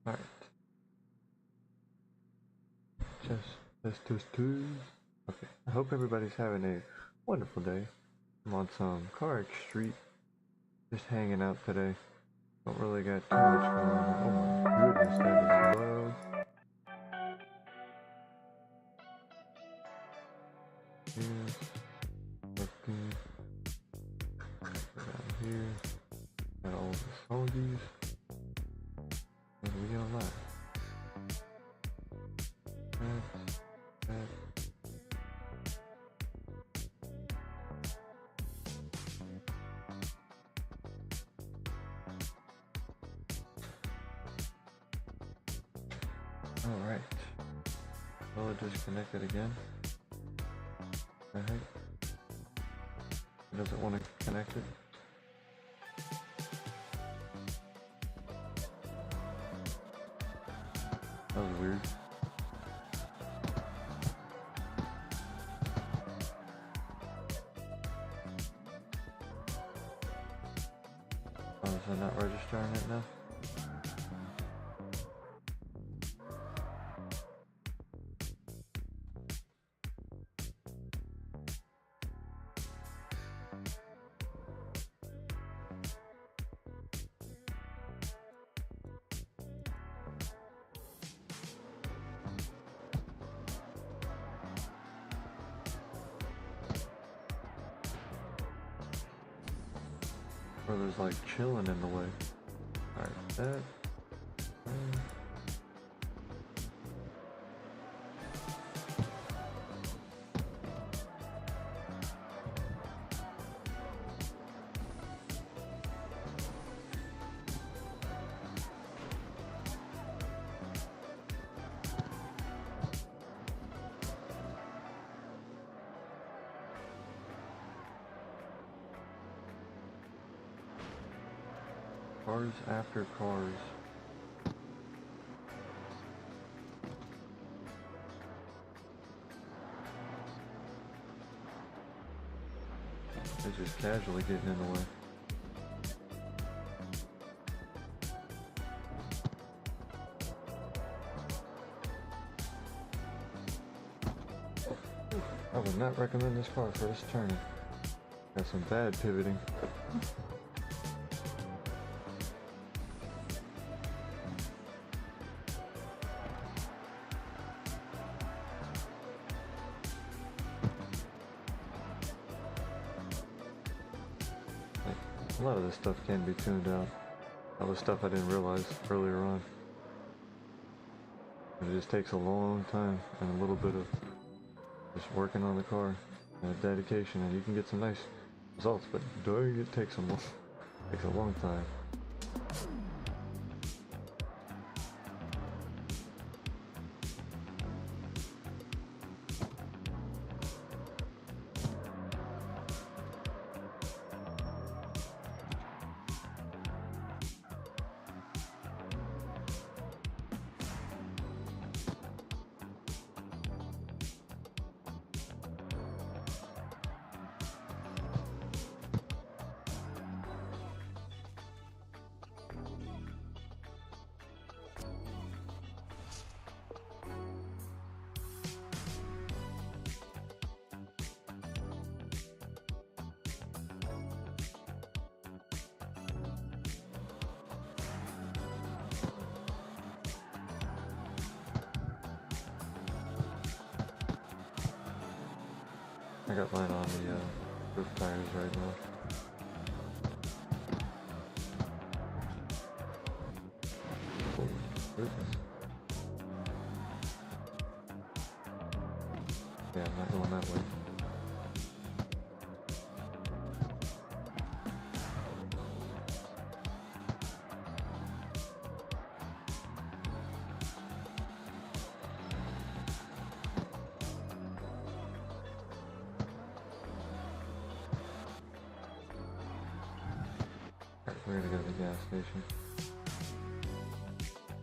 Alright. Just two. Okay. I hope everybody's having a wonderful day. I'm on some Carx Street. Just hanging out today. Don't really got too much going on. Oh my goodness, that is loud. Here's looking down here. Got all the songies. And we got a lot. That. Alright. Well, it disconnected again. The heck? It doesn't want to connect it. That was weird. Oh, is it not registering it now? Or there's like chilling in the way. Alright, that. Cars after cars. They're just casually getting in the way. I would not recommend this car for this turning. Got some bad pivoting. A lot of this stuff can be tuned out. That was stuff I didn't realize earlier on. And it just takes a long time and a little bit of just working on the car and dedication, and you can get some nice results, but dang, it takes a long time. I got mine on the roof tires right now. Holy goodness. Yeah, I'm not going that way. We're gonna go to the gas station.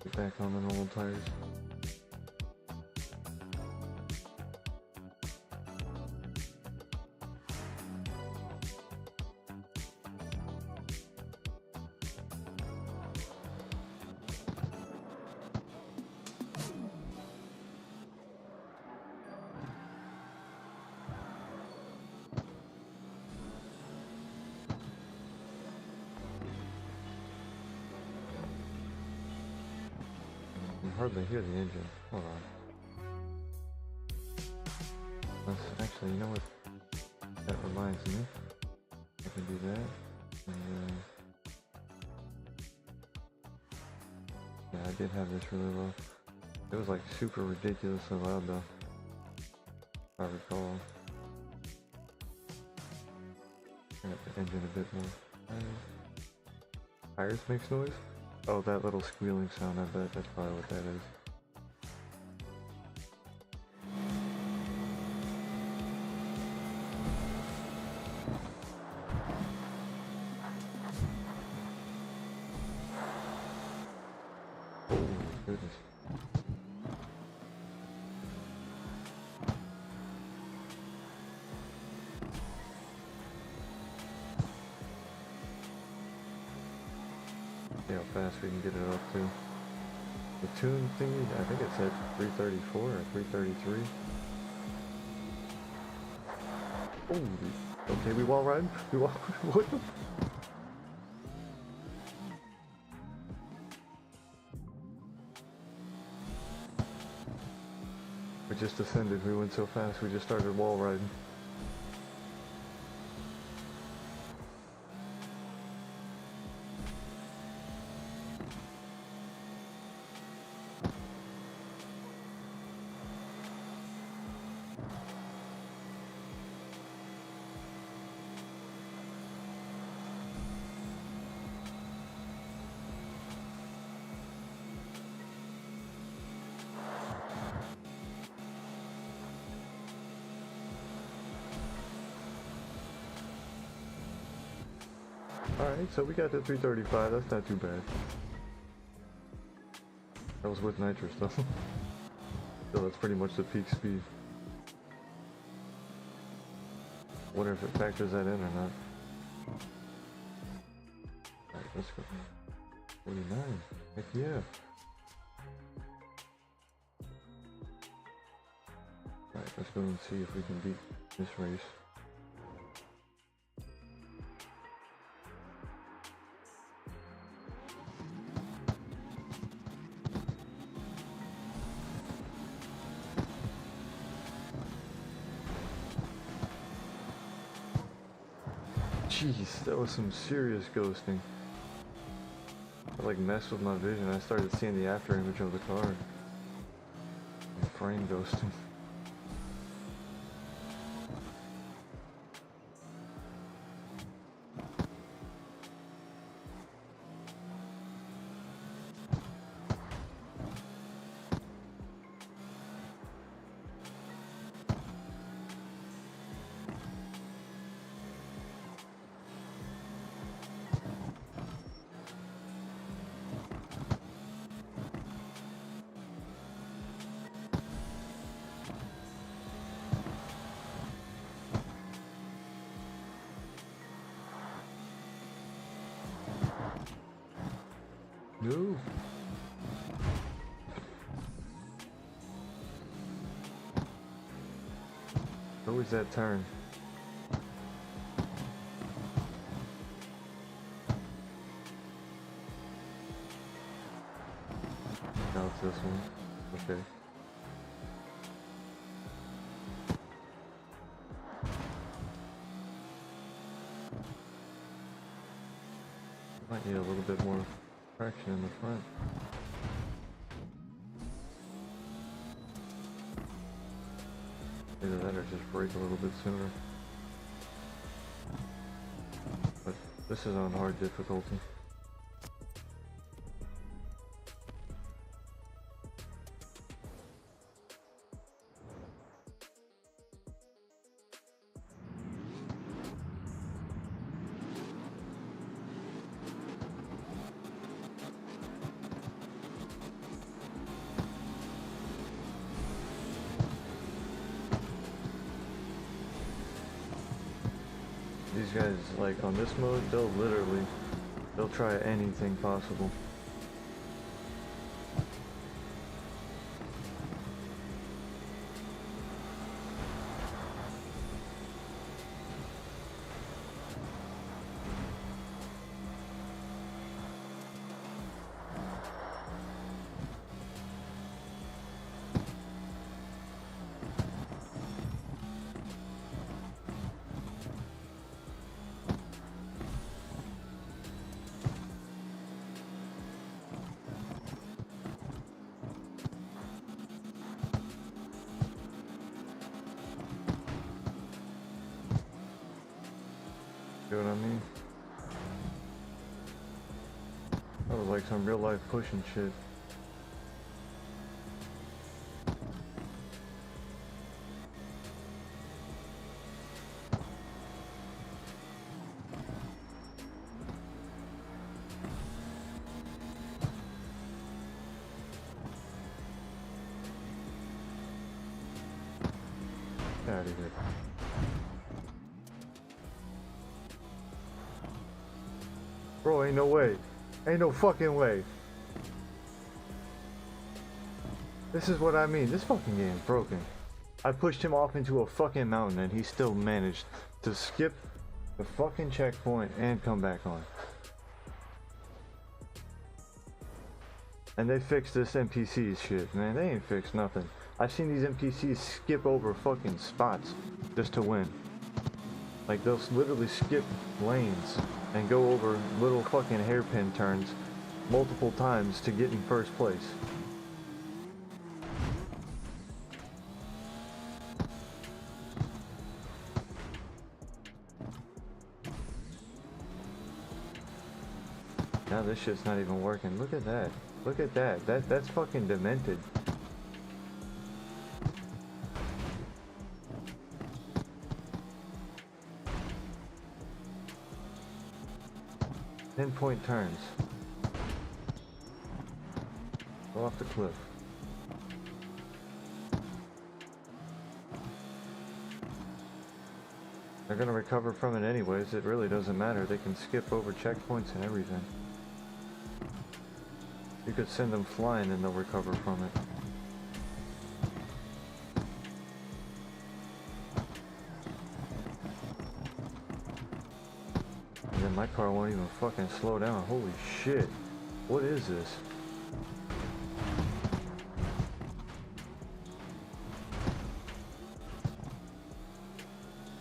Get back on the normal tires. hardly hear the engine. Hold on. Actually, you know what? That reminds me. I can do that. And, yeah, I did have this really low. It was like super ridiculously loud though, if I recall. Turn up the engine a bit more. Tires makes noise? Oh, that little squealing sound, I bet that's probably what that is. Oh my goodness. See how fast we can get it up to. The tune thingy, I think it's at 334 or 333. Oh, okay, we wall ride? We wall what the? We just descended, we went so fast, we just started wall riding. Alright, so we got to 335, that's not too bad. That was with nitrous though. So that's pretty much the peak speed. Wonder if it factors that in or not. Alright, let's go. 49, heck yeah. Alright, let's go and see if we can beat this race. Jeez, that was some serious ghosting. I like messed with my vision. I started seeing the after image of the car. And frame ghosting. No. Always that turn. Now it's this one. Okay. Might need a little bit more traction in the front. Either that or just brake a little bit sooner. But this is on hard difficulty. These guys, like, on this mode, they'll try anything possible. You know what I mean? That was like some real life pushing shit. Get out of here. Bro, ain't no way. Ain't no fucking way. This is what I mean. This fucking game is broken. I pushed him off into a fucking mountain and he still managed to skip the fucking checkpoint and come back on. And they fixed this NPC shit, man. They ain't fixed nothing. I've seen these NPCs skip over fucking spots just to win. Like, they'll literally skip lanes and go over little fucking hairpin turns multiple times to get in first place. Now this shit's not even working. Look at that. Look at that. That's fucking demented. Pinpoint turns. Go off the cliff. They're gonna recover from it anyways. It really doesn't matter. They can skip over checkpoints and everything. You could send them flying and they'll recover from it. And then my car won't even fucking slow down. Holy shit. What is this?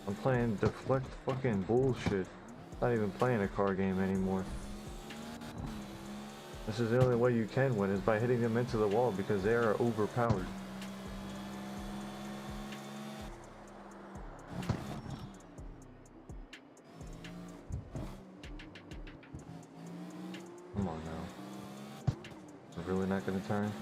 I'm playing deflect fucking bullshit. Not even playing a car game anymore. This is the only way you can win, is by hitting them into the wall because they are overpowered. Come on now. We're really not gonna turn?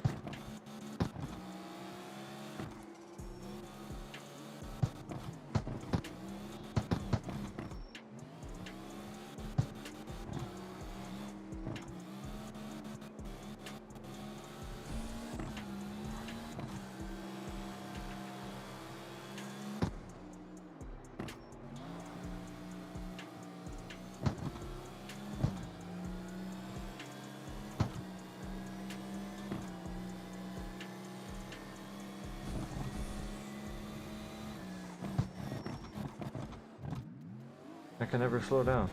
I can never slow down.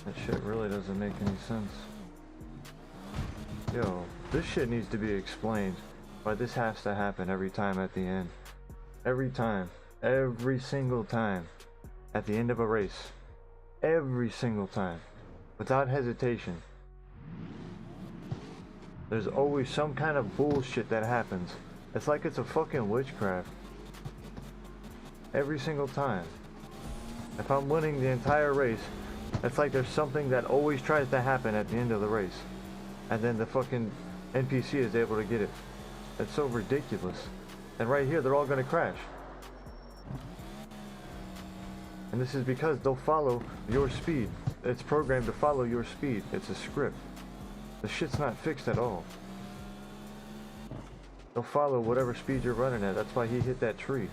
That shit really doesn't make any sense. Yo, this shit needs to be explained. Why this has to happen every time at the end. Every time. Every single time. At the end of a race. Every single time. Without hesitation. There's always some kind of bullshit that happens. It's like it's a fucking witchcraft. Every single time. If I'm winning the entire race, it's like there's something that always tries to happen at the end of the race. And then the fucking NPC is able to get it. It's so ridiculous. And right here, they're all gonna crash. And this is because they'll follow your speed. It's programmed to follow your speed. It's a script. The shit's not fixed at all. They'll follow whatever speed you're running at. That's why he hit that tree.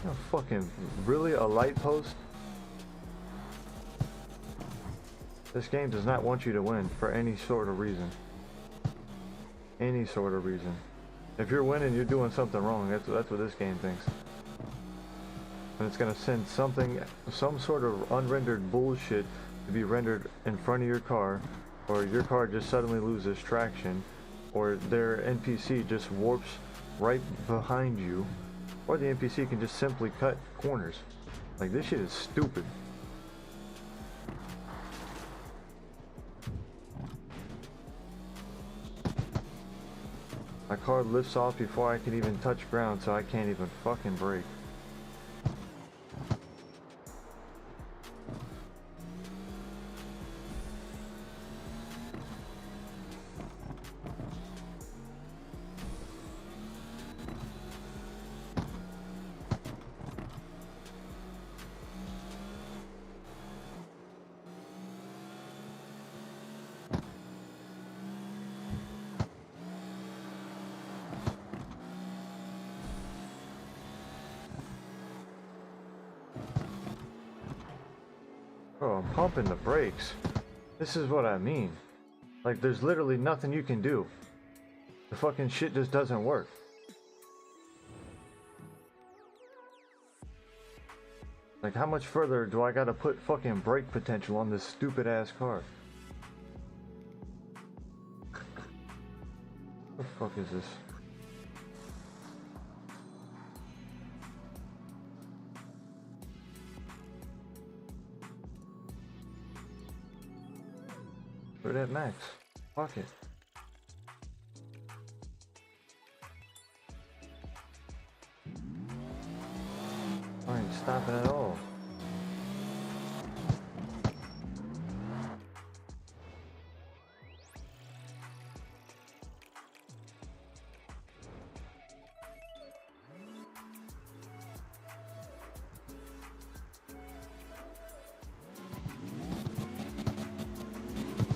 Oh, fucking, really? A light post? This game does not want you to win for any sort of reason. Any sort of reason. If you're winning, you're doing something wrong. That's what this game thinks. And it's gonna send something, some sort of unrendered bullshit to be rendered in front of your car, or your car just suddenly loses traction, or their NPC just warps right behind you, or the NPC can just simply cut corners. Like, this shit is stupid. car lifts off before I can even touch ground, so I can't even fucking brake. Bro, I'm pumping the brakes. This is what I mean. Like, there's literally nothing you can do. The fucking shit just doesn't work. Like, how much further do I gotta put fucking brake potential on this stupid ass car? What the fuck is this? Put it at max. Fuck it. I ain't stopping at all.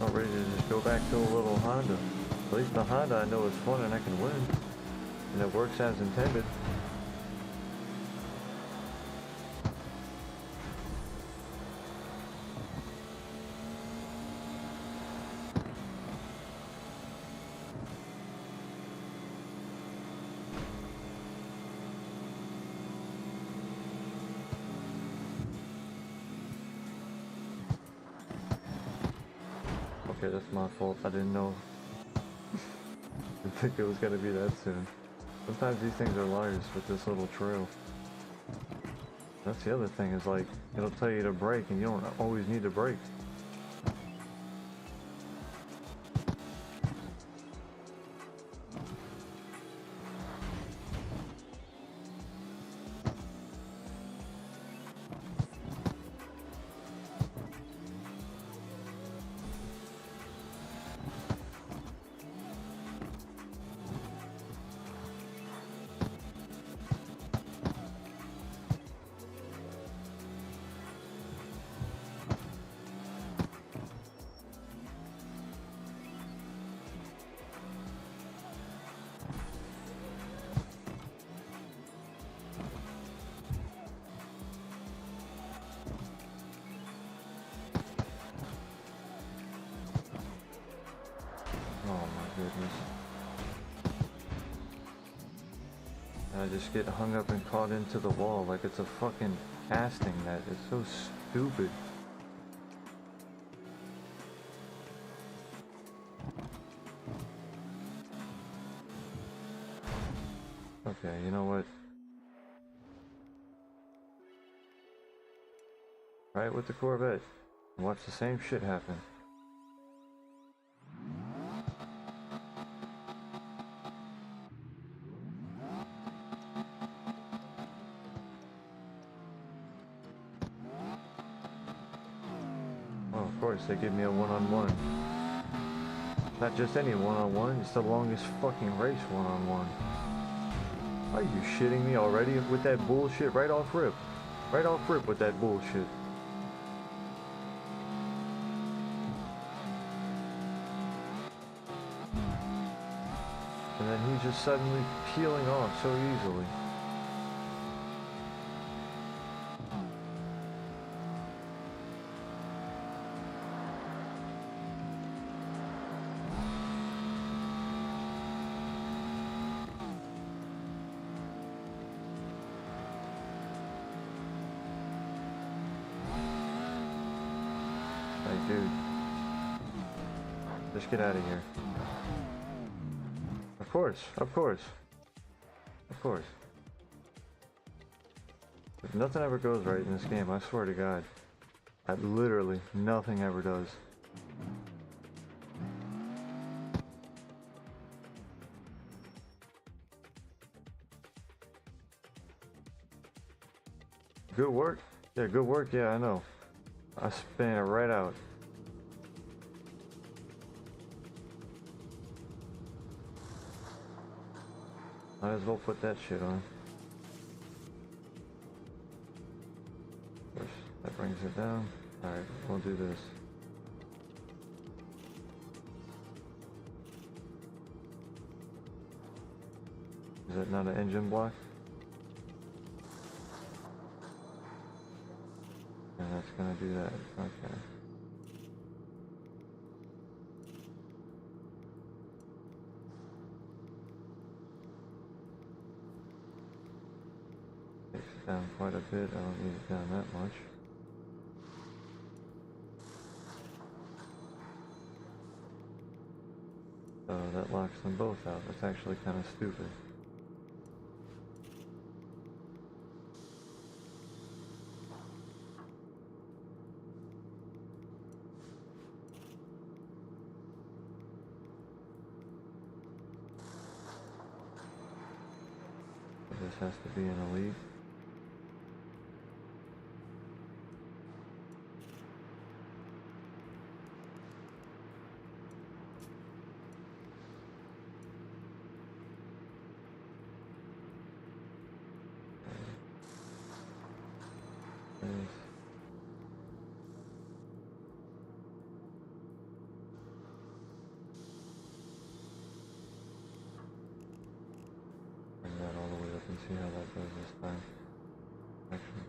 I'm ready to just go back to a little Honda. At least the Honda I know is fun and I can win. And it works as intended. Okay, that's my fault. I didn't know. I didn't think it was gonna be that soon. Sometimes these things are liars with this little trail. That's the other thing, is like, it'll tell you to brake and you don't always need to brake. Oh my goodness. I just get hung up and caught into the wall like it's a fucking casting net. It's so stupid. Okay, you know what? Right with the Corvette. Watch the same shit happen. Oh, of course, they give me a one-on-one. Not just any one-on-one, it's the longest fucking race one-on-one. Are you shitting me already with that bullshit right off rip? Right off rip with that bullshit. And then he's just suddenly peeling off so easily. Like, dude, just get out of here. Of course, of course, of course. If nothing ever goes right in this game, I swear to God. Literally, nothing ever does. Good work. Yeah, good work. Yeah, I know. I span it right out. Might as well put that shit on. Push. That brings it down. Alright, we'll do this. Is that not an engine block? And that's gonna do that. Okay. Takes it down quite a bit. I don't need it down that much. So that locks them both out. That's actually kind of stupid. This has to be an elite. Bring that all the way up and see how that goes this time. Actually.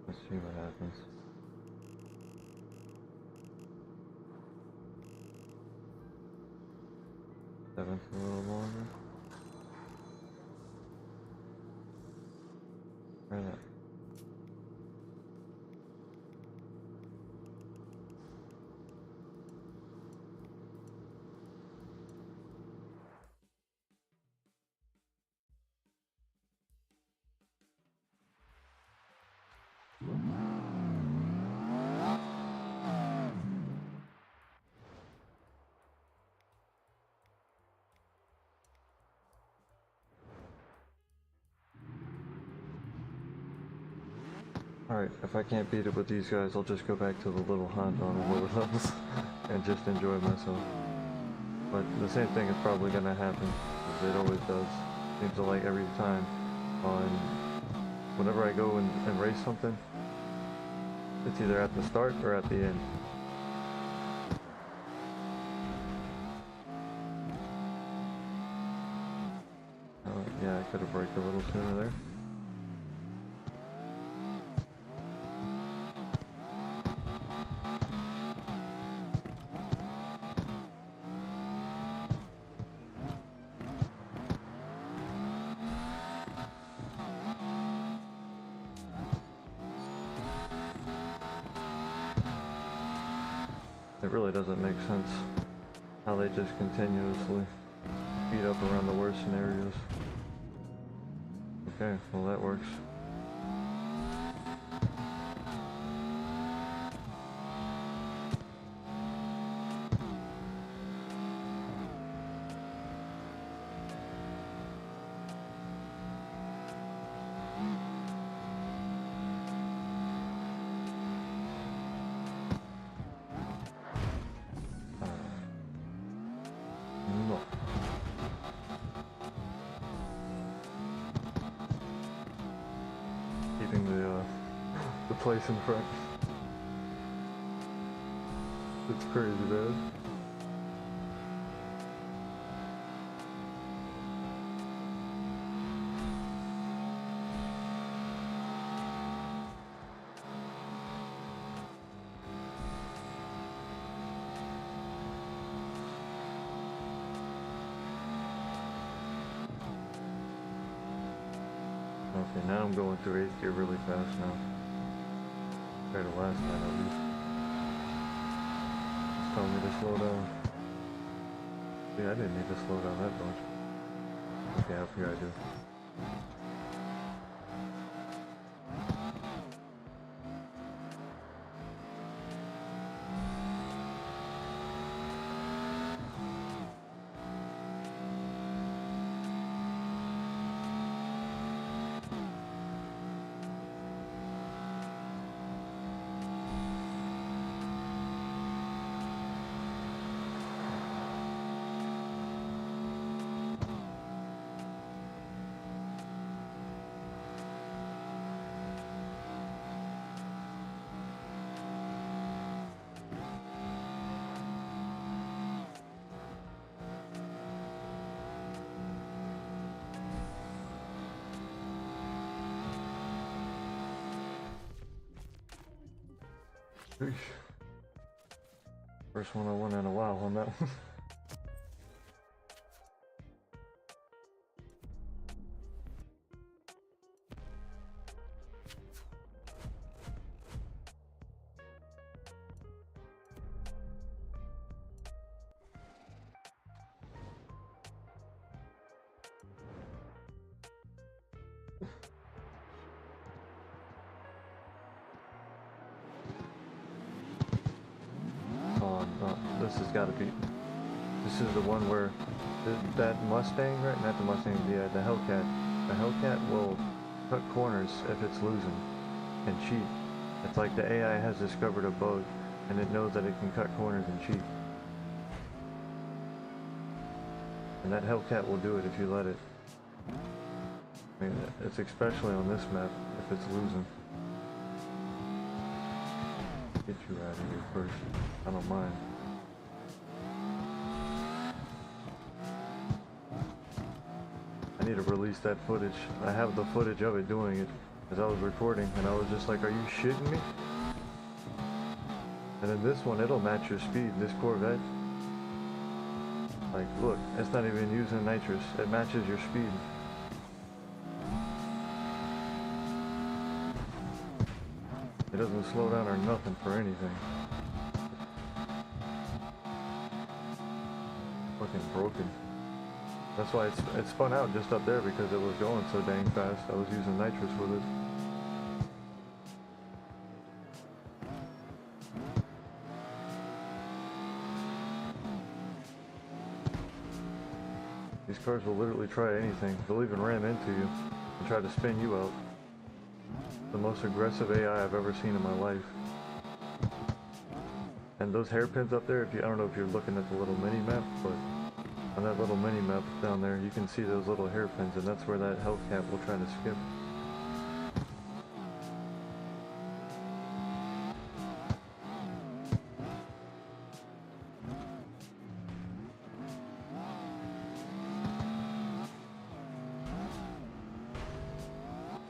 Let's see what happens. Seventh a little longer. Try that. Alright, if I can't beat it with these guys, I'll just go back to the little Honda on the lower levels and just enjoy myself. But the same thing is probably gonna happen, as it always does. Seems like every time. Whenever I go and race something, it's either at the start or at the end. Yeah, I could have braked a little sooner there. It really doesn't make sense how they just continuously speed up around the worst scenarios. Okay, well that works. No. Keeping the place in front. It's crazy, man. Okay, now I'm going through 8th gear really fast now. Compared to last time at least. It's telling me to slow down. Yeah, I didn't need to slow down that much. Okay, up here I do. Eesh. First one I won in a while on that one. This has got to be. This is the one where that Mustang, right? Not the Mustang, the Hellcat. The Hellcat will cut corners if it's losing and cheat. It's like the AI has discovered a bug, and it knows that it can cut corners and cheat. And that Hellcat will do it if you let it. I mean, it's especially on this map if it's losing. Get you out of here first. I don't mind. I need to release that footage. I have the footage of it doing it as I was recording, and I was just like, are you shitting me? And then this one, it'll match your speed, this Corvette. Like, look, it's not even using nitrous. It matches your speed. It doesn't slow down or nothing for anything. Fucking broken. That's why it spun out just up there, because it was going so dang fast. I was using nitrous with it. These cars will literally try anything. They'll even ram into you and try to spin you out. The most aggressive AI I've ever seen in my life. And those hairpins up there, I don't know if you're looking at the little mini map, but on that little mini map down there, you can see those little hairpins, and that's where that Hellcat will try to skip.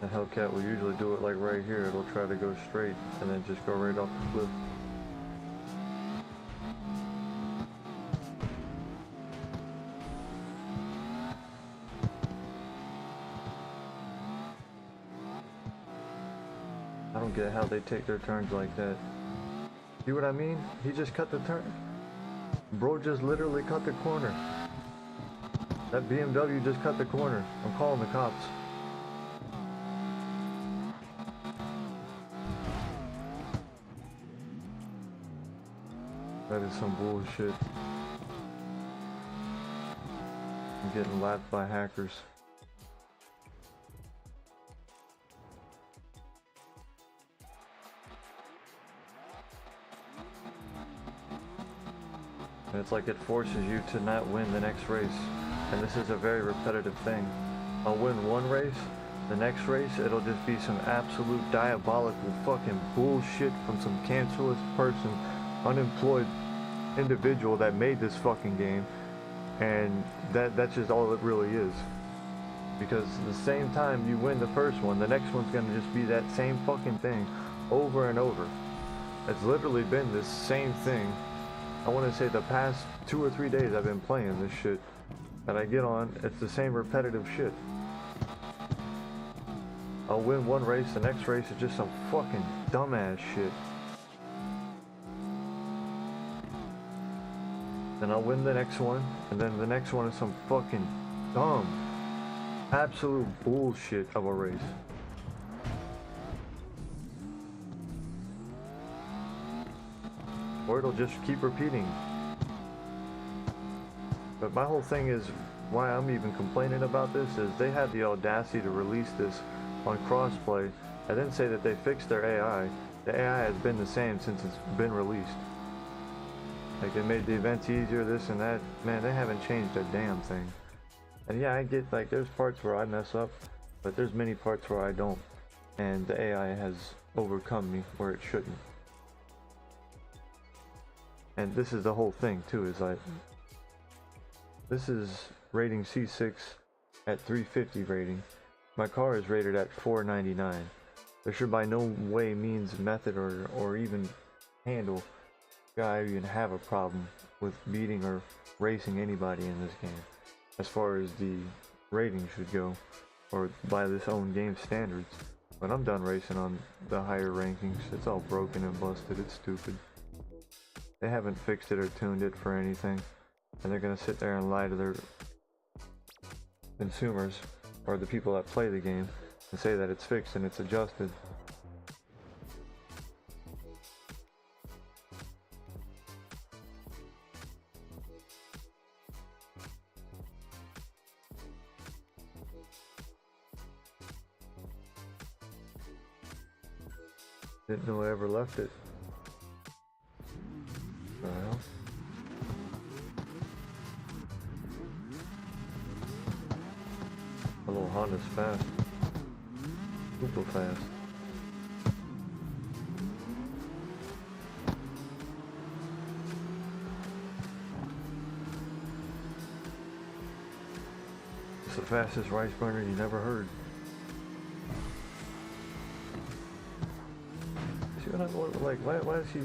The Hellcat will usually do it like right here. It'll try to go straight and then just go right off the cliff. I don't get how they take their turns like that. See what I mean? He just cut the turn. Bro just literally cut the corner. That BMW just cut the corner. I'm calling the cops. That is some bullshit. I'm getting lapped by hackers. And it's like it forces you to not win the next race. And this is a very repetitive thing. I'll win one race, the next race it'll just be some absolute diabolical fucking bullshit from some cancerous person, unemployed individual that made this fucking game. And that's just all it really is. Because the same time you win the first one, the next one's gonna just be that same fucking thing over and over. It's literally been this same thing. I want to say the past 2 or 3 days I've been playing this shit that I get on. It's the same repetitive shit. I'll win one race, the next race is just some fucking dumbass shit. Then I'll win the next one, and then the next one is some fucking dumb, absolute bullshit of a race. Or it'll just keep repeating. But my whole thing is, why I'm even complaining about this is they had the audacity to release this on crossplay and then say that they fixed their AI. The AI has been the same since it's been released. Like, they made the events easier, this and that. Man, they haven't changed a damn thing. And yeah, I get, like, there's parts where I mess up, but there's many parts where I don't. And the AI has overcome me where it shouldn't. And this is the whole thing too, is like, this is rating C6 at 350 rating. My car is rated at 499. There should by no way, means, method, or even handle guy even have a problem with beating or racing anybody in this game, as far as the rating should go, or by this own game standards. When I'm done racing on the higher rankings, it's all broken and busted. It's stupid. They haven't fixed it or tuned it for anything, and they're gonna sit there and lie to their consumers or the people that play the game and say that it's fixed and it's adjusted. Didn't know I ever left it. Well, a little Honda's fast. Super fast. It's the fastest rice burner you never heard. See what I'm like? Why is he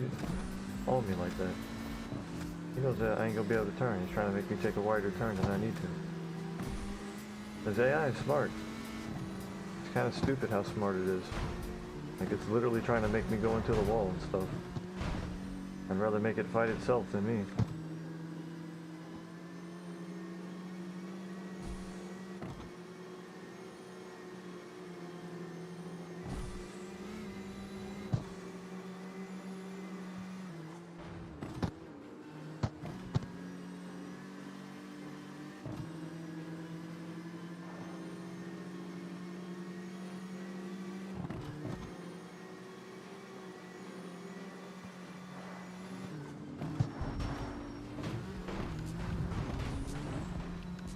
on me like that? He knows that I ain't gonna be able to turn. He's trying to make me take a wider turn than I need to. His AI is smart. It's kind of stupid how smart it is. Like, it's literally trying to make me go into the wall and stuff. I'd rather make it fight itself than me.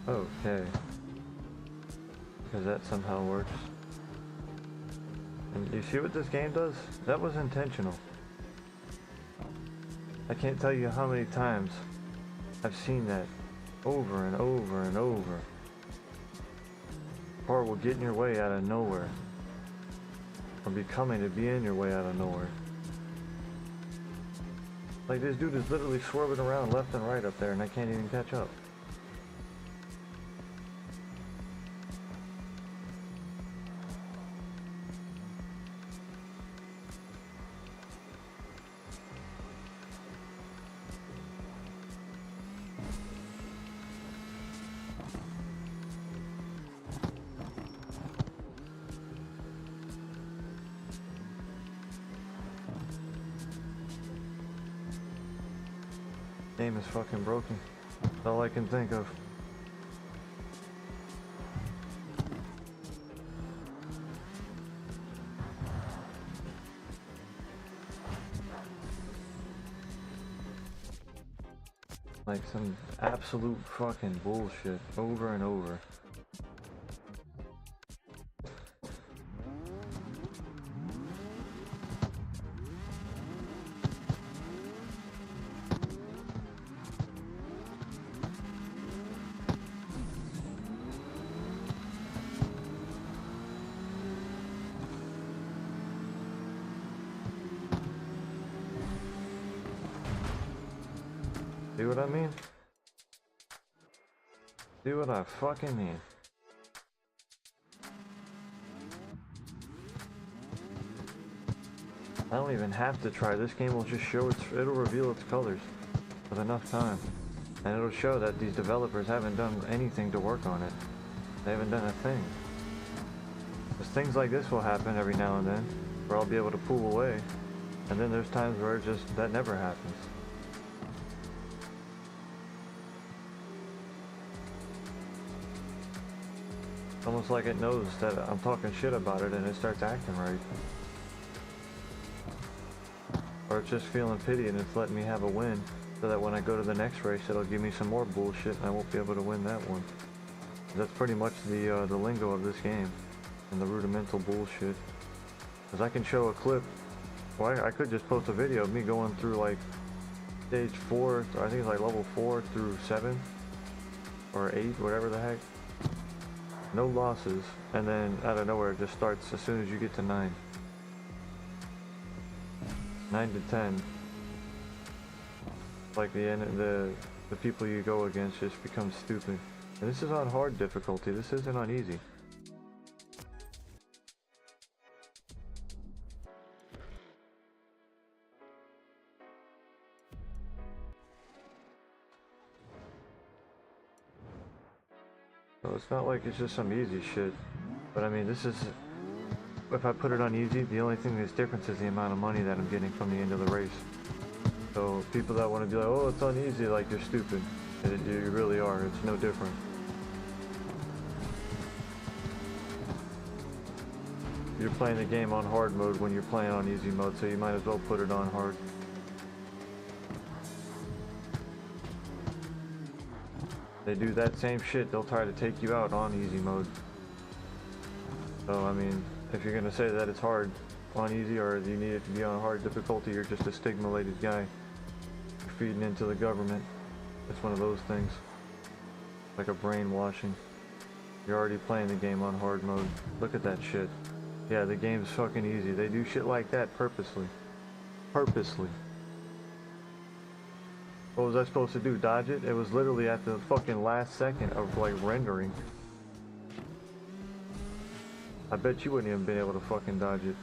Okay. Because that somehow works. And you see what this game does? That was intentional. I can't tell you how many times I've seen that over and over and over. Car will get in your way out of nowhere. Or be coming to be in your way out of nowhere. Like, this dude is literally swerving around left and right up there and I can't even catch up. Game is fucking broken. That's all I can think of. Like some absolute fucking bullshit over and over. See what I mean? See what I fucking mean? I don't even have to try. This game will just show it'll reveal its colors with enough time. And it'll show that these developers haven't done anything to work on it. They haven't done a thing. Because things like this will happen every now and then, where I'll be able to pull away. And then there's times where it just, that never happens. It's almost like it knows that I'm talking shit about it and it starts acting right. Or it's just feeling pity and it's letting me have a win, so that when I go to the next race it'll give me some more bullshit and I won't be able to win that one. That's pretty much the lingo of this game, and the rudimental bullshit. Because I can show a clip, well I could just post a video of me going through like stage 4, I think it's like level 4 through 7, or 8, whatever the heck. No losses, and then out of nowhere it just starts as soon as you get to 9. 9 to 10. Like the people you go against just become stupid. And this is on hard difficulty, this isn't on easy. So it's not like it's just some easy shit. But I mean, this is, if I put it on easy, the only thing that's different is the amount of money that I'm getting from the end of the race. So people that want to be like, oh, it's on easy, like you're stupid. You really are, it's no different. You're playing the game on hard mode when you're playing on easy mode, so you might as well put it on hard. They do that same shit, they'll try to take you out on easy mode. So I mean, if you're gonna say that it's hard on easy or you need it to be on hard difficulty, you're just a stigmatized guy. You're feeding into the government. It's one of those things. Like a brainwashing. You're already playing the game on hard mode. Look at that shit. Yeah, the game's fucking easy. They do shit like that purposely. Purposely. What was I supposed to do? Dodge it? It was literally at the fucking last second of like rendering. I bet you wouldn't even been able to fucking dodge it.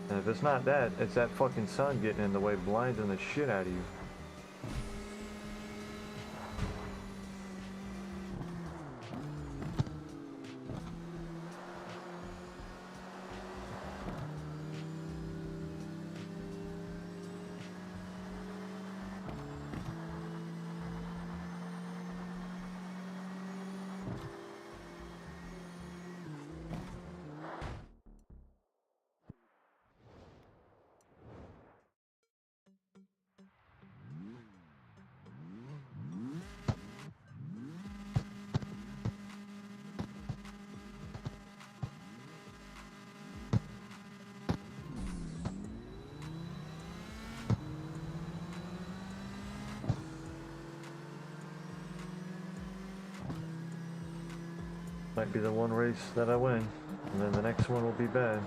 And if it's not that, it's that fucking sun getting in the way, blinding the shit out of you. Might be the one race that I win, and then the next one will be bad.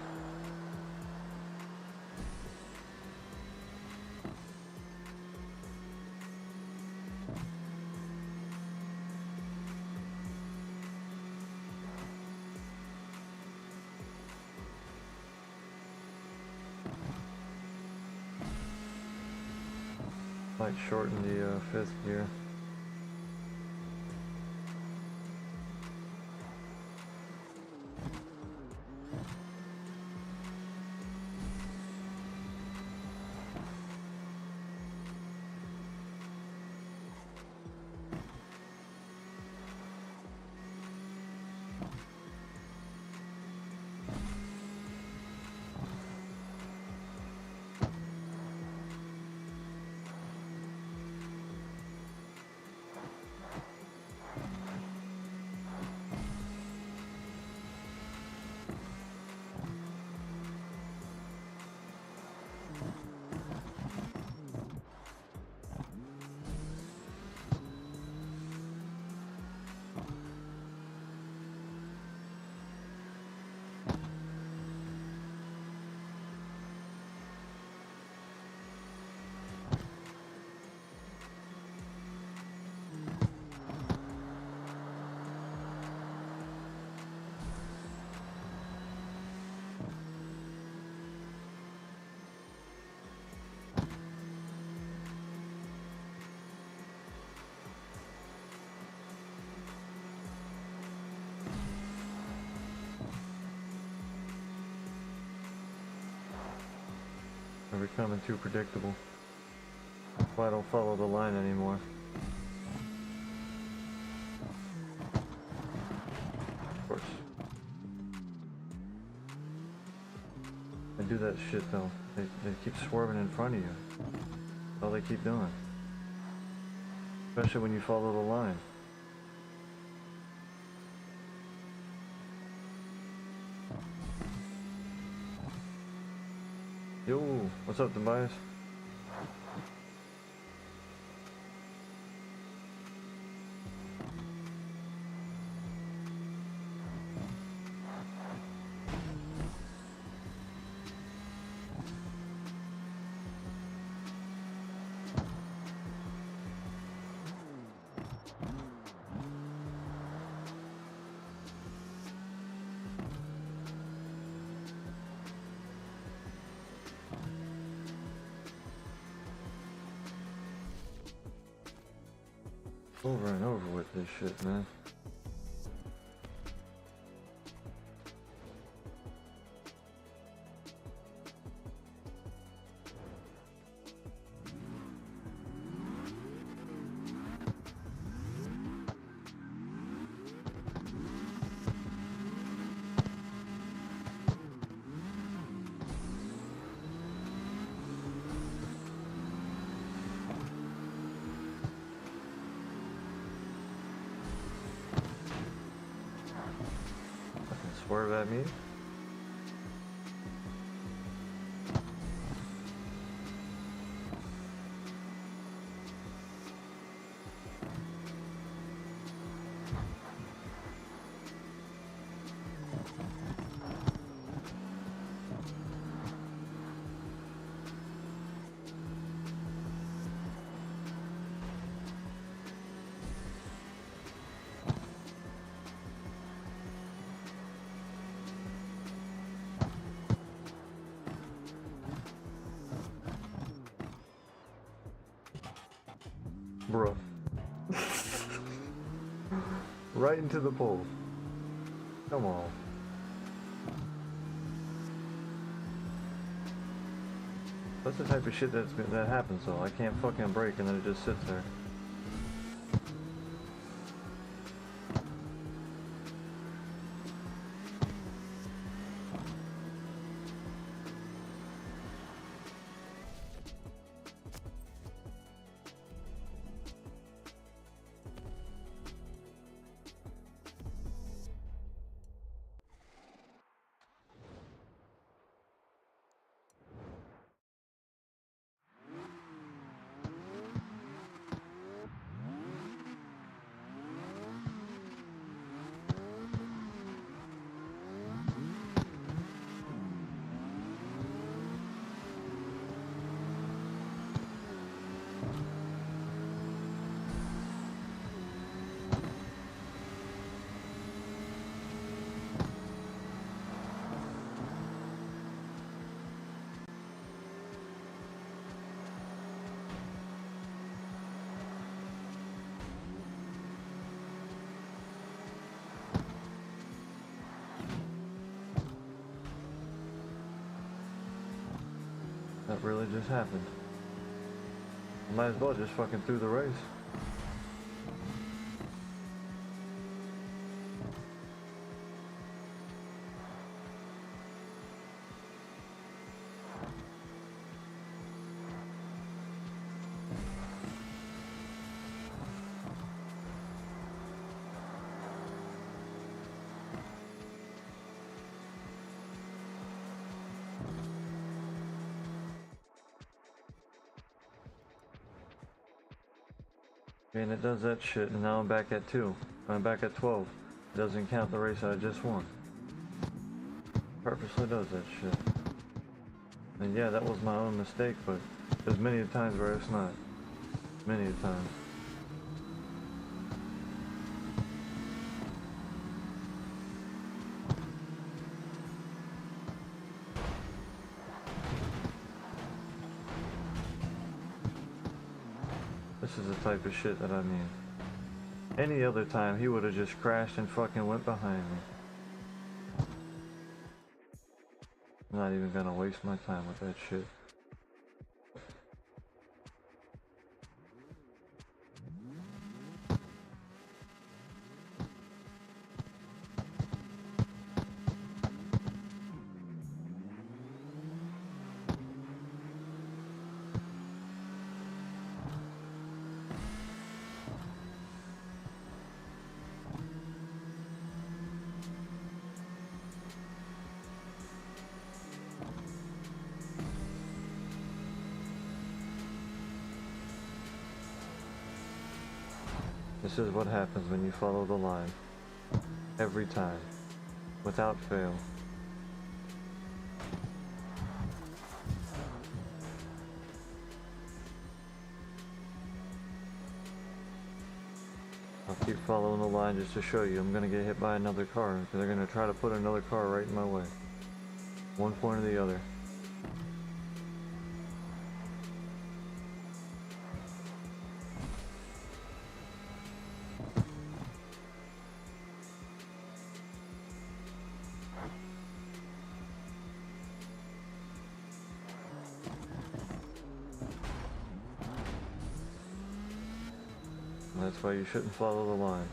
Might shorten the 5th gear. becoming too predictable. That's why I don't follow the line anymore. Of course. They do that shit though. They keep swerving in front of you. That's all they keep doing. Especially when you follow the line. Yo, what's up, Tobias? Over and over with this shit, man. Swerve at me. Bruh. Right into the pole. Come on. That's the type of shit that happens though. I can't fucking brake and then it just sits there. That really just happened. I might as well just fucking through the race. And it does that shit, and now I'm back at 2. I'm back at 12. It doesn't count the race I just won. Purposely does that shit. And yeah, that was my own mistake, but there's many times where it's not. Many times. This is the type of shit that I mean. Any other time, he would have just crashed and fucking went behind me. I'm not even gonna waste my time with that shit. This is what happens when you follow the line. Every time. Without fail. I'll keep following the line just to show you I'm gonna get hit by another car, because they're gonna try to put another car right in my way. One point or the other. That's why you shouldn't follow the line.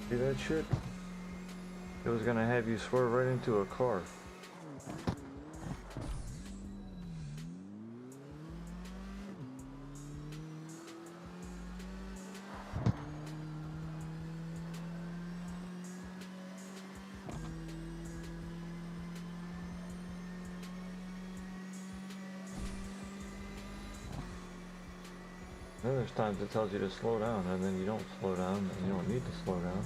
See that shit? It was gonna have you swerve right into a car. Then there's times it tells you to slow down, and then you don't slow down, and you don't need to slow down.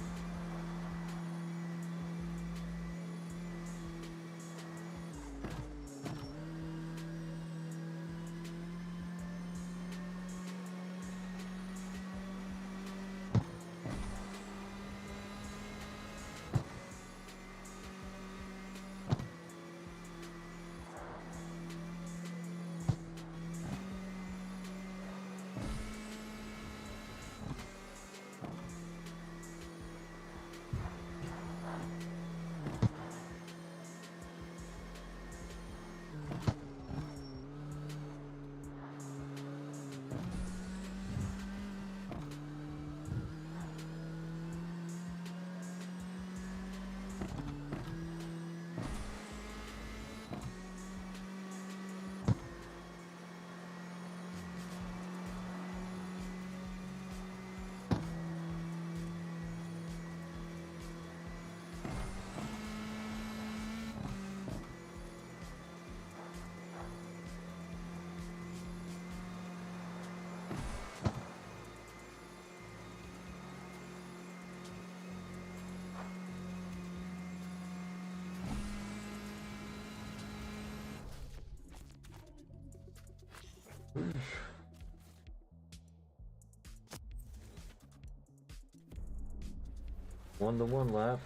One lap.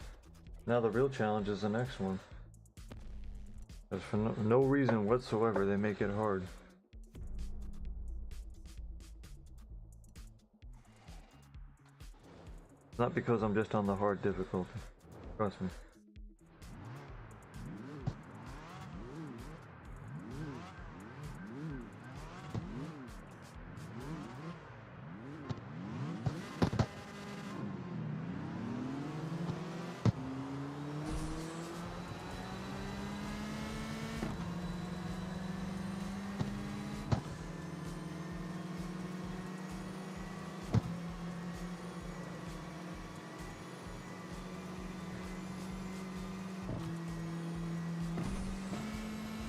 Now the real challenge is the next one. Because for no reason whatsoever they make it hard. Not because I'm just on the hard difficulty. Trust me.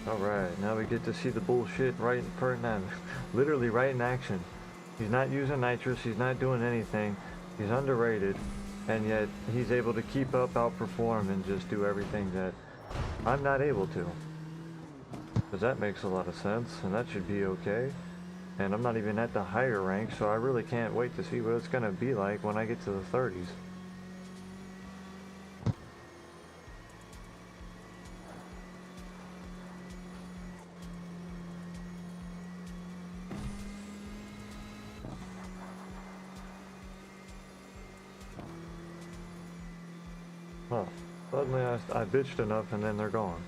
Alright, now we get to see the bullshit right in front of him. Literally right in action. He's not using nitrous, he's not doing anything. He's underrated, and yet he's able to keep up, outperform, and just do everything that I'm not able to. Because that makes a lot of sense, and that should be okay. And I'm not even at the higher rank, so I really can't wait to see what it's going to be like when I get to the 30s. Huh. Suddenly I bitched enough and then they're gone.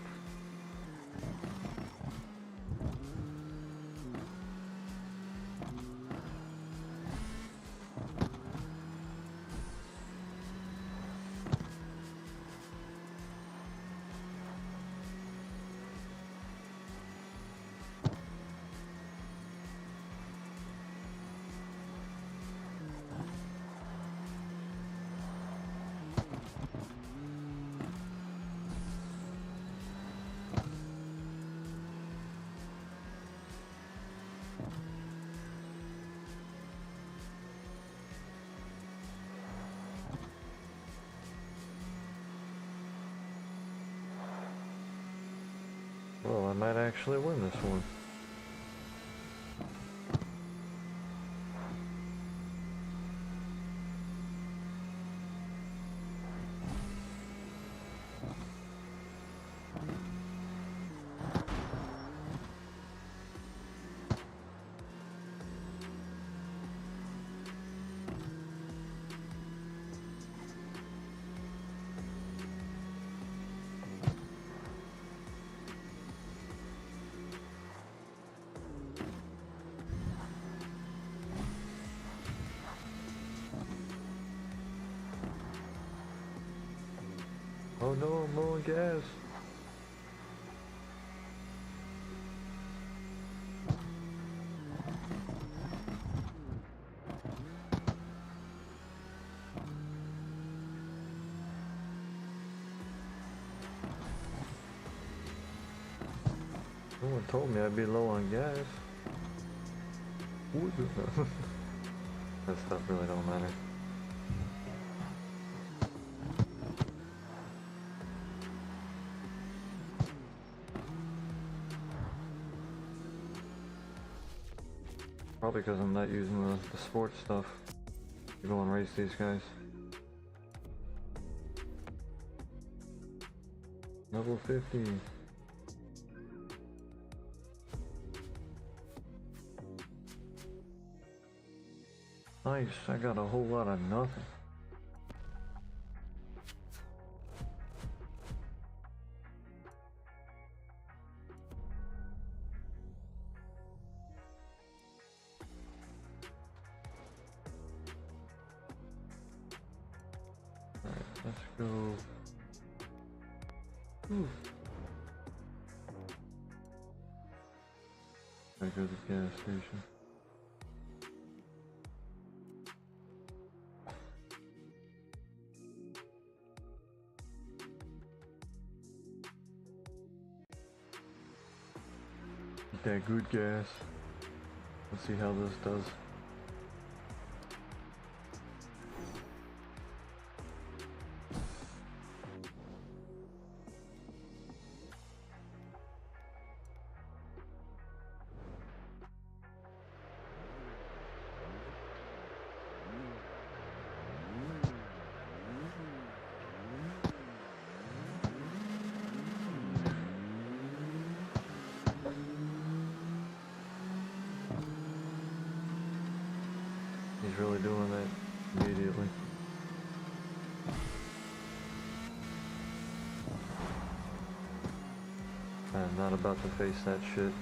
Well, I might actually win this one. Oh no, I'm low on gas. No one told me I'd be low on gas. That stuff really don't matter. Probably because I'm not using the sports stuff to go and race these guys. Level 50. Nice, I got a whole lot of nothing. Alright, let's go. Ooh. Gotta go to the gas station. Get that good gas. Let's see how this does. He's really doing that immediately. I'm not about to face that shit.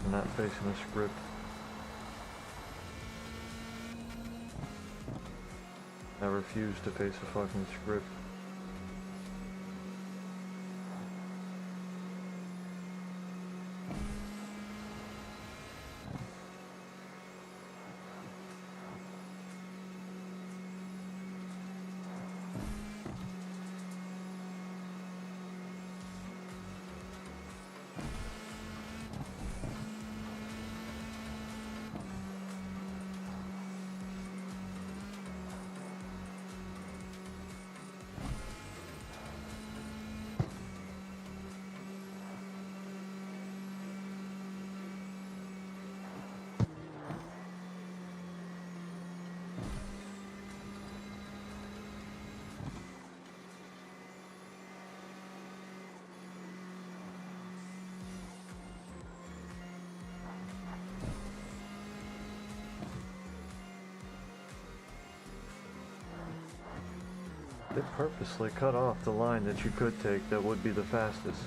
I'm not facing a script. I refuse to face a fucking script. They purposely cut off the line that you could take that would be the fastest.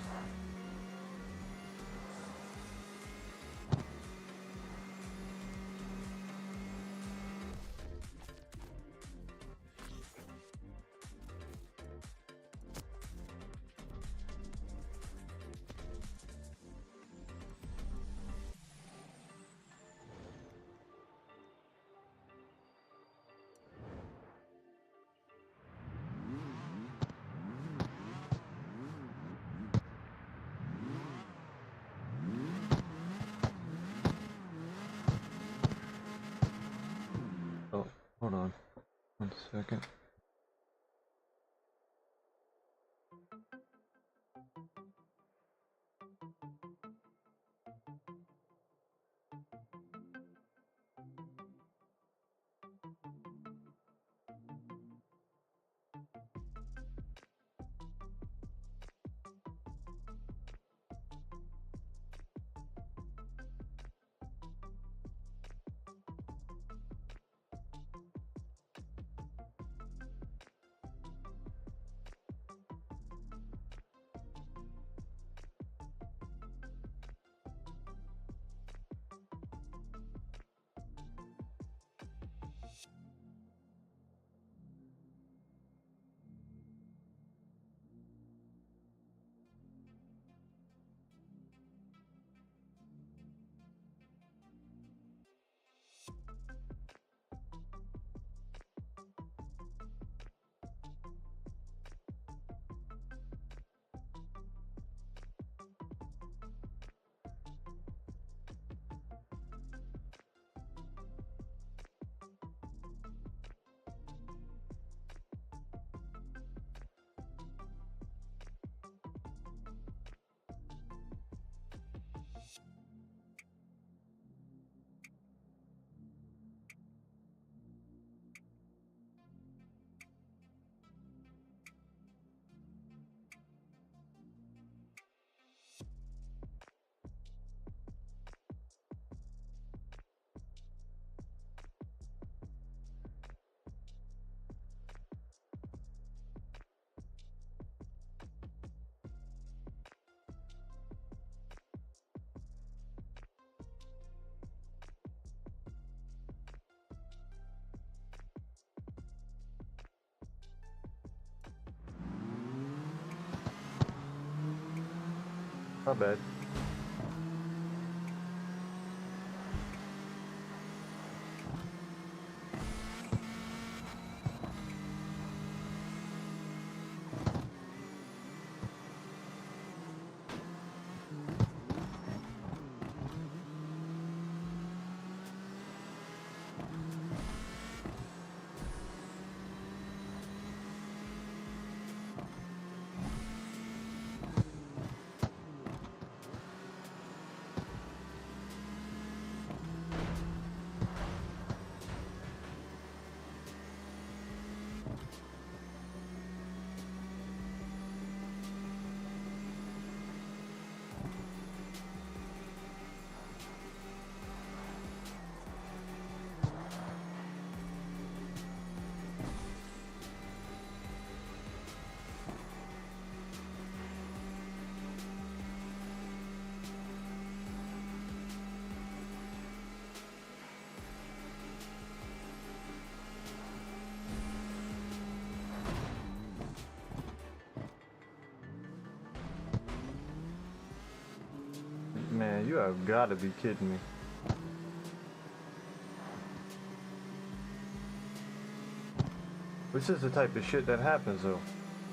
Hold on. 1 second. My bad. Man, you have gotta be kidding me. This is the type of shit that happens though.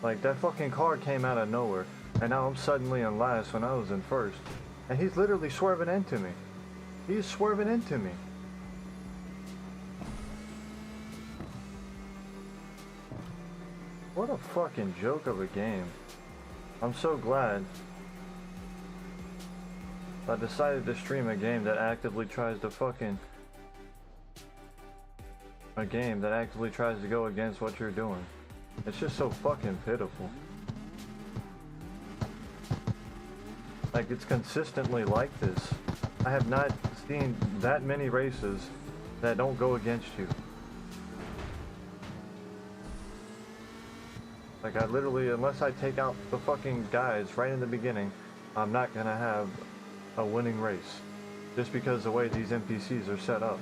Like, that fucking car came out of nowhere, and now I'm suddenly in last when I was in first. And he's literally swerving into me. He's swerving into me. What a fucking joke of a game. I'm so glad I decided to stream a game that actively tries to fucking... a game that actively tries to go against what you're doing. It's just so fucking pitiful. Like, it's consistently like this. I have not seen that many races that don't go against you. Like, I literally, unless I take out the fucking guys right in the beginning, I'm not gonna have a winning race. Just because the way these NPCs are set up.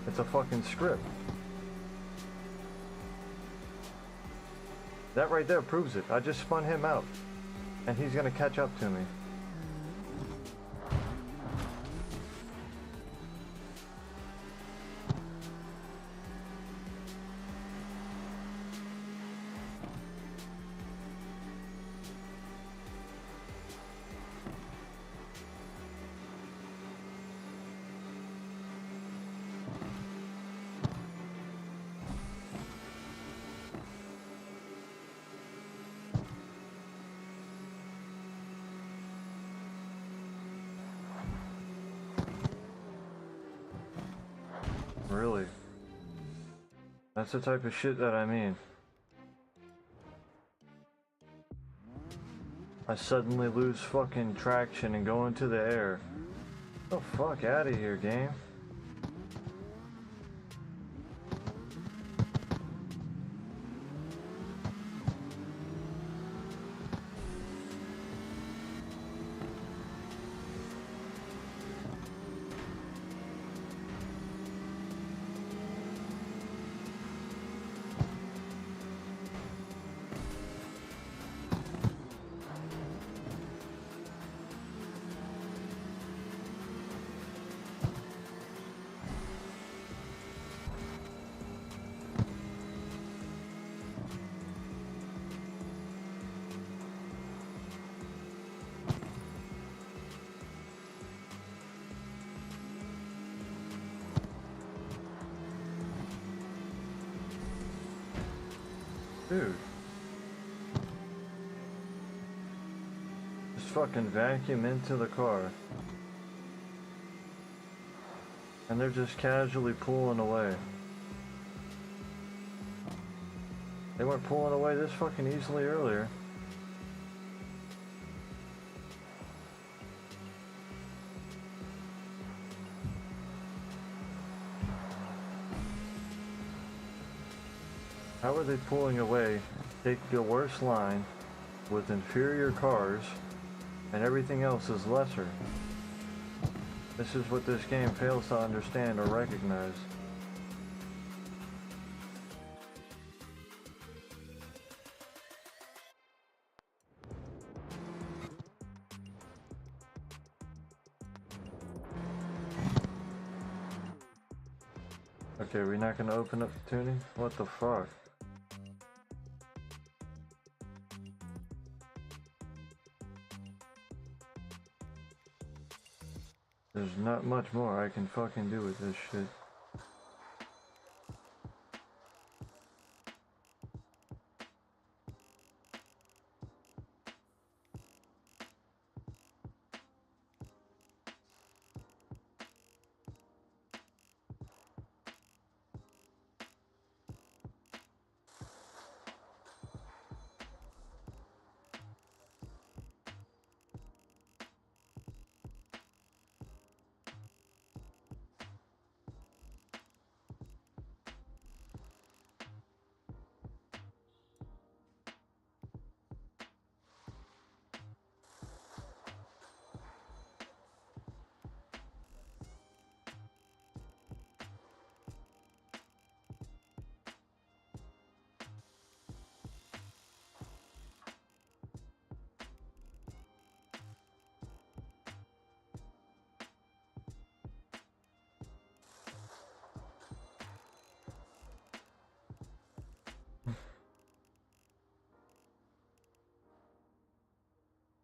It's a fucking script. That right there proves it. I just spun him out. And he's gonna catch up to me. That's the type of shit that I mean. I suddenly lose fucking traction and go into the air. Get the fuck out of here, game. Dude. Just fucking vacuum into the car. And they're just casually pulling away. They weren't pulling away this fucking easily earlier. How are they pulling away? Take the worst line with inferior cars and everything else is lesser. This is what this game fails to understand or recognize. Okay, we're not gonna open up the tuning? What the fuck? There's not much more I can fucking do with this shit.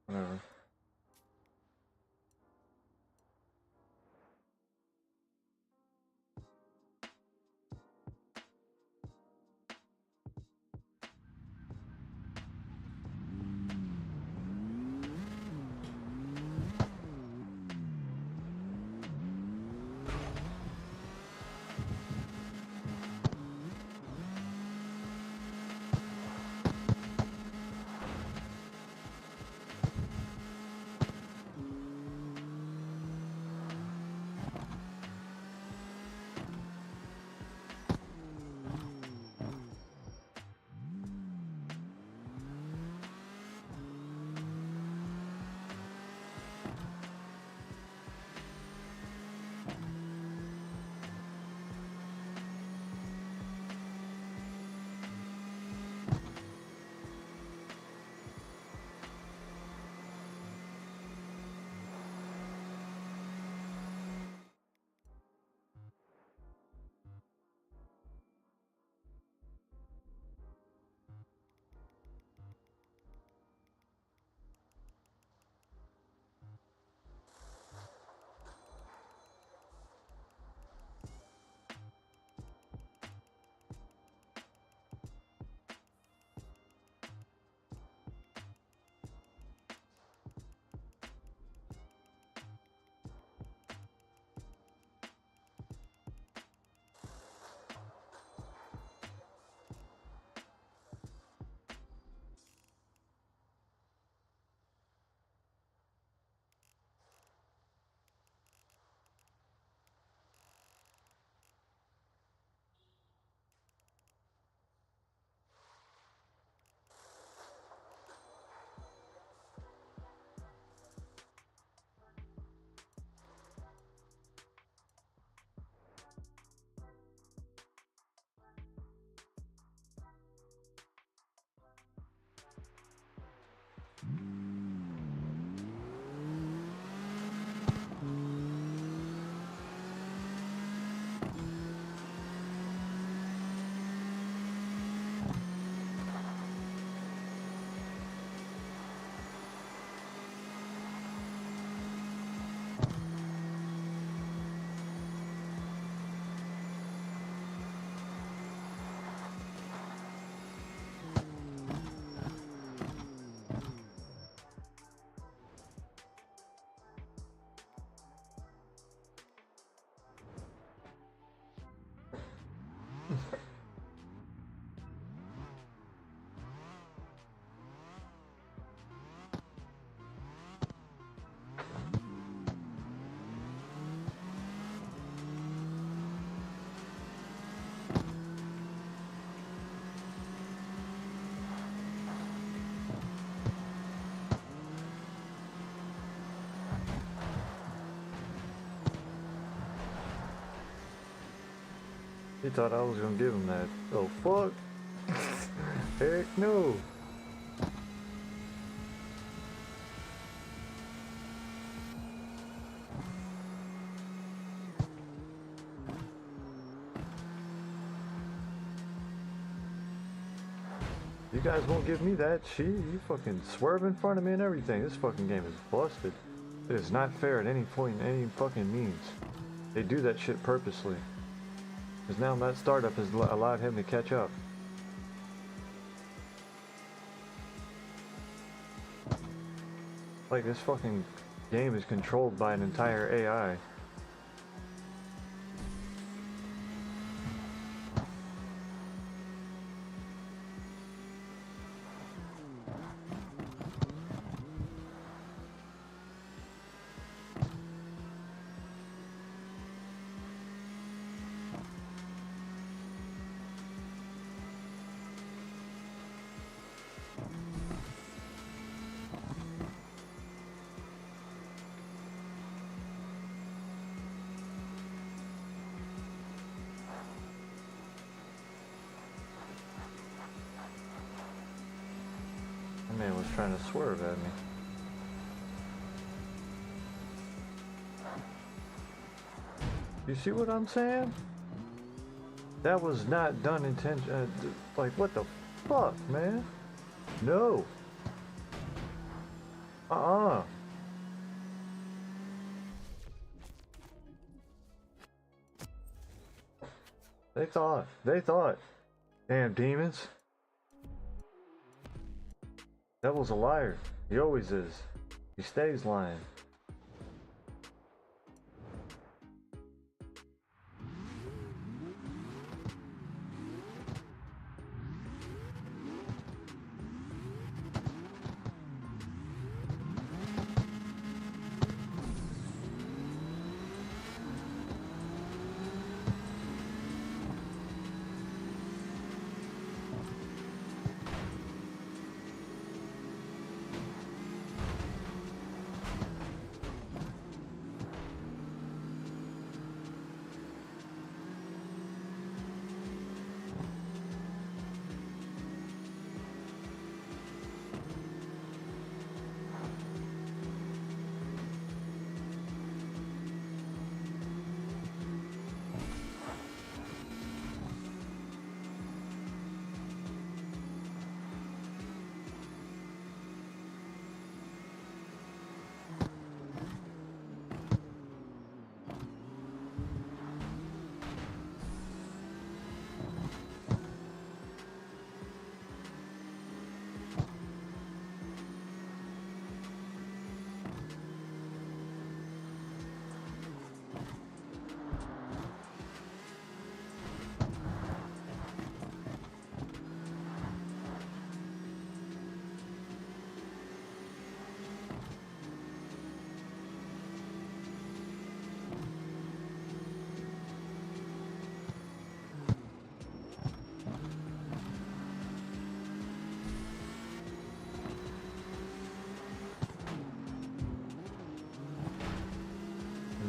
Whatever. He thought I was gonna give him that. Oh fuck! Heck no! You guys won't give me that shit. You fucking swerve in front of me and everything. This fucking game is busted. It is not fair at any point in any fucking means. They do that shit purposely. Because now that startup has allowed him to catch up. Like this fucking game is controlled by an entire AI. That man was trying to swerve at me. You see what I'm saying? That was not done like, what the fuck, man? No. They thought. Damn demons. Devil's a liar. He always is. He stays lying.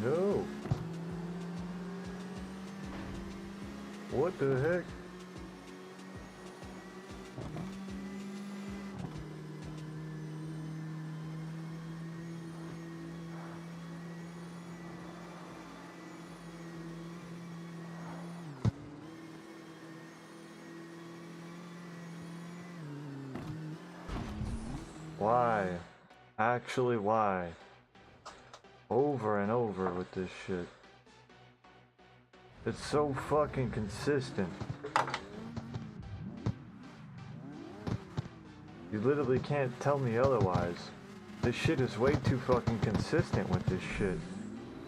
No. What the heck? Why? Actually, why? Over and over with this shit. It's so fucking consistent. You literally can't tell me otherwise. This shit is way too fucking consistent with this shit.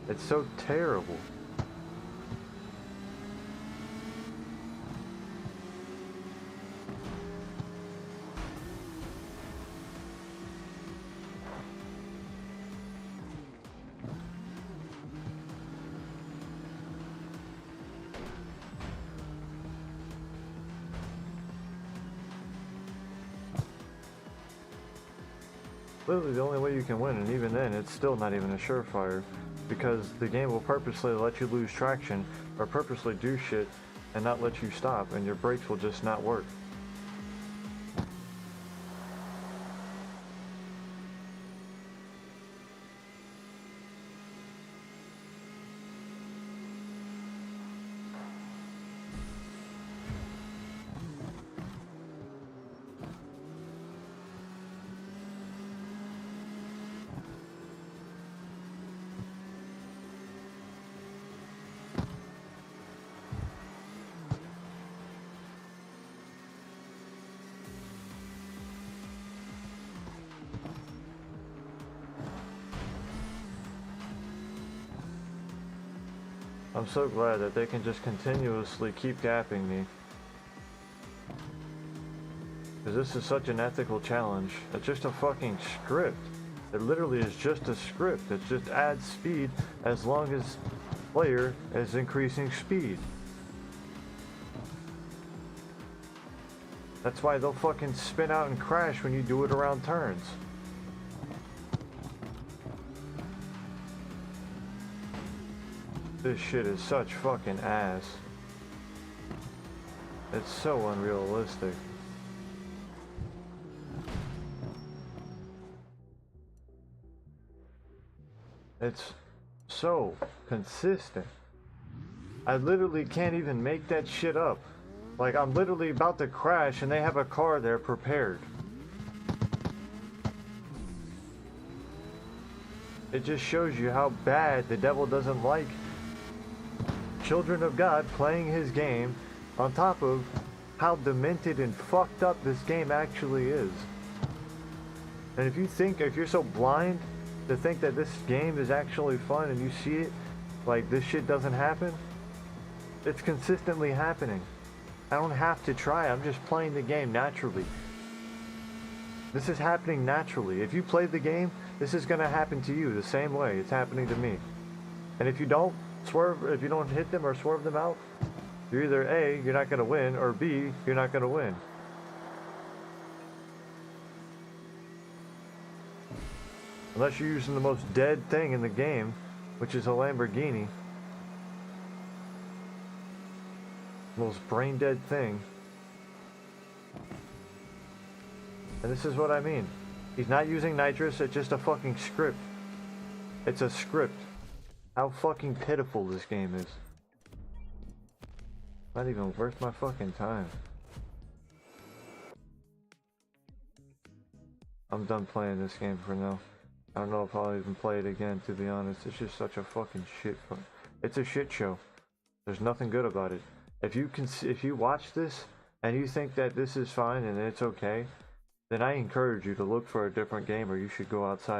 It's so terrible. literally the only way you can win, and even then, it's still not even a surefire, because the game will purposely let you lose traction, or purposely do shit, and not let you stop, and your brakes will just not work. I'm so glad that they can just continuously keep gapping me. Because this is such an ethical challenge. It's just a fucking script. It literally is just a script. It just adds speed as long as player is increasing speed. That's why they'll fucking spin out and crash when you do it around turns. This shit is such fucking ass. It's so unrealistic. It's so consistent. I literally can't even make that shit up. Like, I'm literally about to crash and they have a car there prepared. It just shows you how bad the devil doesn't like children of God playing his game, on top of how demented and fucked up this game actually is. And if you're so blind to think that this game is actually fun and you see it, like this shit doesn't happen, it's consistently happening. I don't have to try, I'm just playing the game naturally. This is happening naturally. If you play the game, this is gonna happen to you the same way it's happening to me. And if you don't hit them or swerve them out, you're either A, you're not gonna win, or B, you're not gonna win. Unless you're using the most dead thing in the game, which is a Lamborghini. Most brain dead thing. And this is what I mean. He's not using nitrous, it's just a fucking script. It's a script. How fucking pitiful this game is. Not even worth my fucking time. I'm done playing this game for now. I don't know if I'll even play it again, to be honest. It's just such a fucking shit fun. It's a shit show. There's nothing good about it. If you watch this and you think that this is fine and it's okay, then I encourage you to look for a different game, or you should go outside and